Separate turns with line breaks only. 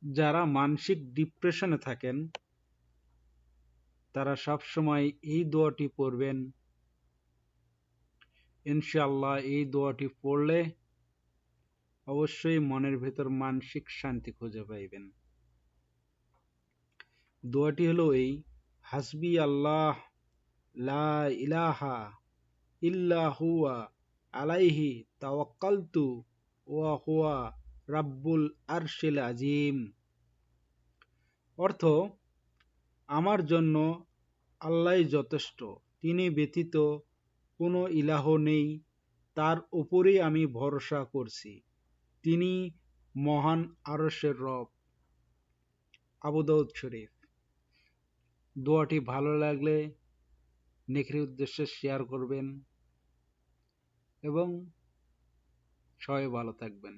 যারা মানসিক ডিপ্রেশনে থাকেন তারা সব সময় এই দোয়াটি পড়বেন। ইনশাআল্লাহ এই দোয়াটি পড়লে অবশ্যই মনের ভেতর মানসিক শান্তি খুঁজে পাইবেন। দোয়াটি হলো এই: হাসবি আল্লাহ লা ইলাহা ইল্লা হুয়া আলাইহি তাওয়াক্কালতু ওয়া হুয়া রাব্বুল আরশিল আজিম। অর্থ: আমার জন্য আল্লাহই যথেষ্ট, তিনি ব্যতীত কোনো ইলাহ নেই, তার উপরেই আমি ভরসা করছি, তিনি মহান আরশের রব। আবু দাউদ শরীফ। দোয়াটি ভালো লাগলে নেকির উদ্দেশ্যে শেয়ার করবেন এবং সবাই ভালো থাকবেন।